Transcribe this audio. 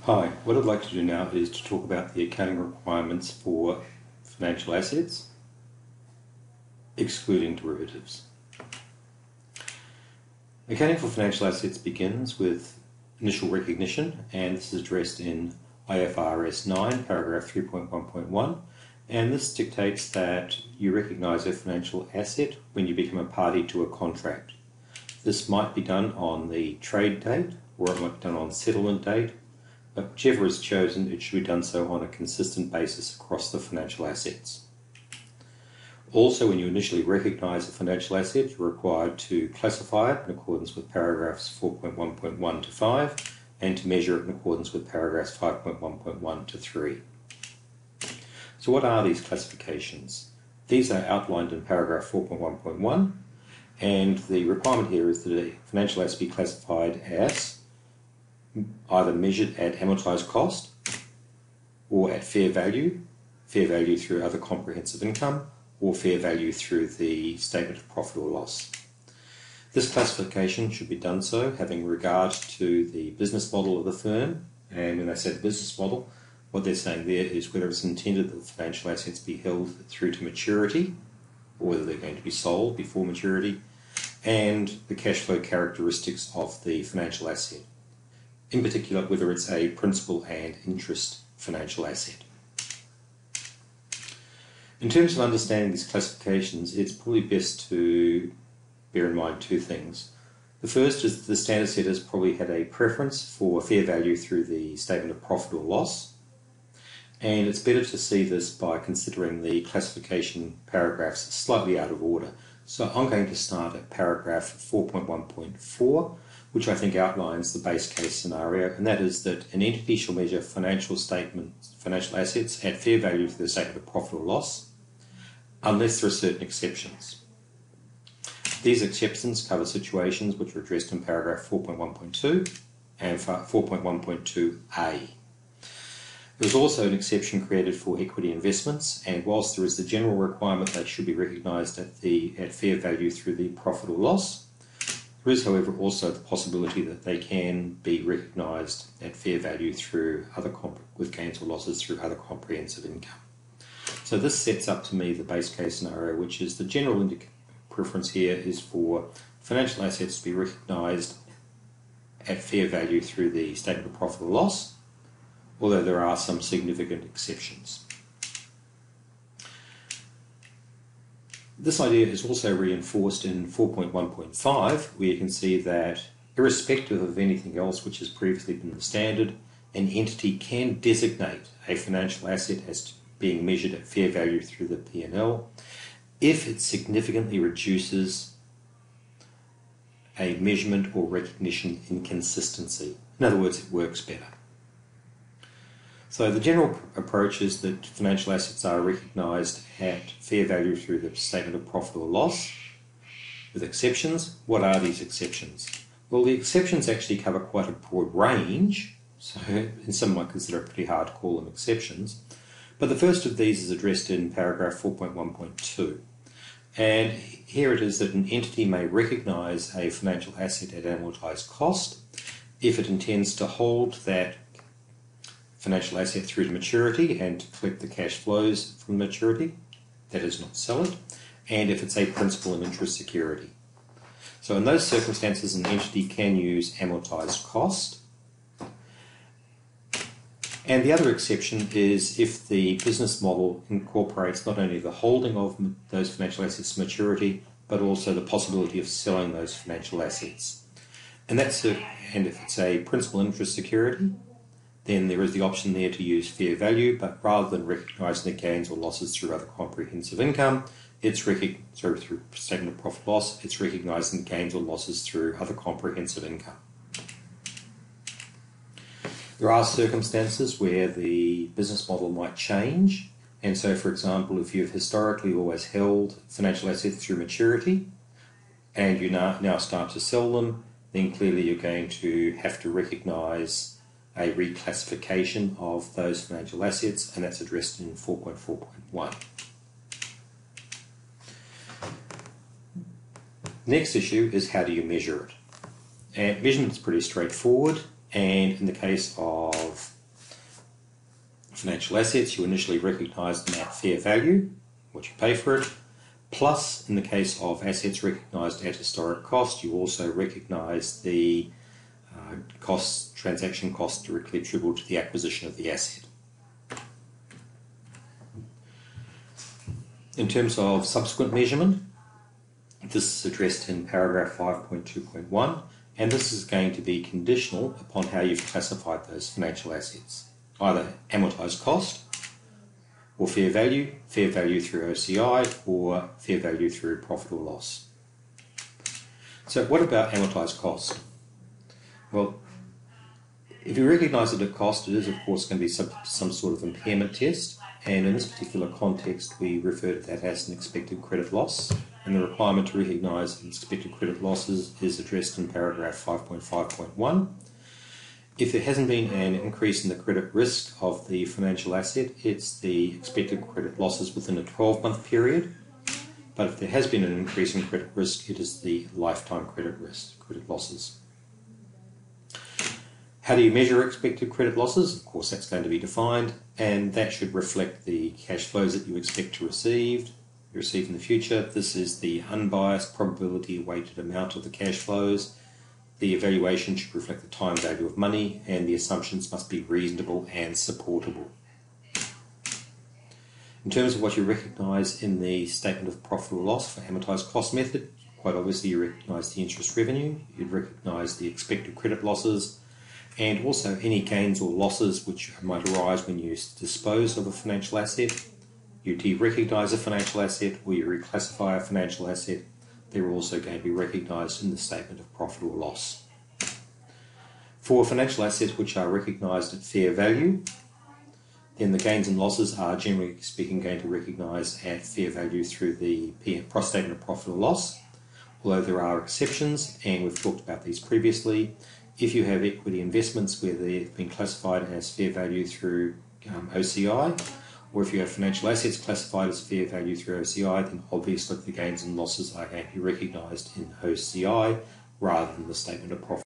Hi, what I'd like to do now is to talk about the accounting requirements for financial assets, excluding derivatives. Accounting for financial assets begins with initial recognition, and this is addressed in IFRS 9, paragraph 3.1.1, and this dictates that you recognise a financial asset when you become a party to a contract. This might be done on the trade date, or it might be done on settlement date, but whichever is chosen, it should be done so on a consistent basis across the financial assets. Also, when you initially recognise a financial asset, you're required to classify it in accordance with paragraphs 4.1.1 to 5 and to measure it in accordance with paragraphs 5.1.1 to 3. So what are these classifications? These are outlined in paragraph 4.1.1, and the requirement here is that a financial asset be classified as either measured at amortised cost or at fair value through other comprehensive income, or fair value through the statement of profit or loss. This classification should be done so having regard to the business model of the firm, and when they say the business model, what they're saying there is whether it's intended that the financial assets be held through to maturity, or whether they're going to be sold before maturity, and the cash flow characteristics of the financial asset. In particular, whether it's a principal and interest financial asset. In terms of understanding these classifications, it's probably best to bear in mind two things. The first is that the standard setters probably had a preference for fair value through the statement of profit or loss, and it's better to see this by considering the classification paragraphs slightly out of order. So I'm going to start at paragraph 4.1.4, which I think outlines the base case scenario, and that is that an entity shall measure financial assets at fair value through the statement of profit or loss, unless there are certain exceptions. These exceptions cover situations which are addressed in paragraph 4.1.2 and 4.1.2a. There is also an exception created for equity investments, and whilst there is the general requirement they should be recognised at fair value through the profit or loss, there is, however, also the possibility that they can be recognised at fair value through with gains or losses through other comprehensive income. So this sets up to me the base case scenario, which is the general preference here is for financial assets to be recognised at fair value through the statement of profit or loss, although there are some significant exceptions. This idea is also reinforced in 4.1.5, where you can see that irrespective of anything else which has previously been the standard, an entity can designate a financial asset as being measured at fair value through the P&L if it significantly reduces a measurement or recognition inconsistency. In other words, it works better. So the general approach is that financial assets are recognised at fair value through the statement of profit or loss, with exceptions. What are these exceptions? Well, the exceptions actually cover quite a broad range, so some might consider it pretty hard to call them exceptions. But the first of these is addressed in paragraph 4.1.2. And here it is that an entity may recognise a financial asset at amortised cost if it intends to hold that financial asset through to maturity and to collect the cash flows from maturity, that is, not sell it, and if it's a principal and interest security. So in those circumstances, an entity can use amortised cost. And the other exception is if the business model incorporates not only the holding of those financial assets to maturity, but also the possibility of selling those financial assets. And if it's a principal and interest security, then there is the option there to use fair value, but rather than recognising the gains or losses through other comprehensive income, through statement of profit loss, it's recognising the gains or losses through other comprehensive income. There are circumstances where the business model might change, and so, for example, if you've historically always held financial assets through maturity and you now start to sell them, then clearly you're going to have to recognise a reclassification of those financial assets, and that's addressed in 4.4.1. Next issue is how do you measure it? And measurement is pretty straightforward. And in the case of financial assets, you initially recognise them at fair value, what you pay for it, plus in the case of assets recognised at historic cost, you also recognise the transaction costs directly attributable to the acquisition of the asset. In terms of subsequent measurement, this is addressed in paragraph 5.2.1, and this is going to be conditional upon how you've classified those financial assets, either amortised cost or fair value through OCI, or fair value through profit or loss. So what about amortised cost? Well, if you recognise it at cost, it is of course going to be some sort of impairment test, and in this particular context we refer to that as an expected credit loss, and the requirement to recognise expected credit losses is addressed in paragraph 5.5.1. If there hasn't been an increase in the credit risk of the financial asset, it's the expected credit losses within a 12-month period, but if there has been an increase in credit risk, it is the lifetime credit losses. How do you measure expected credit losses? Of course, that's going to be defined, and that should reflect the cash flows that you expect to receive in the future. This is the unbiased probability weighted amount of the cash flows. The evaluation should reflect the time value of money, and the assumptions must be reasonable and supportable. In terms of what you recognise in the statement of profit or loss for amortised cost method, quite obviously you recognise the interest revenue, you'd recognise the expected credit losses, and also any gains or losses which might arise when you dispose of a financial asset. You de-recognise a financial asset or you reclassify a financial asset, they're also going to be recognised in the statement of profit or loss. For financial assets which are recognised at fair value, then the gains and losses are generally speaking going to recognise at fair value through the statement of profit or loss, although there are exceptions, and we've talked about these previously. If you have equity investments where they've been classified as fair value through OCI, or if you have financial assets classified as fair value through OCI, then obviously the gains and losses are going to be recognised in OCI rather than the statement of profit.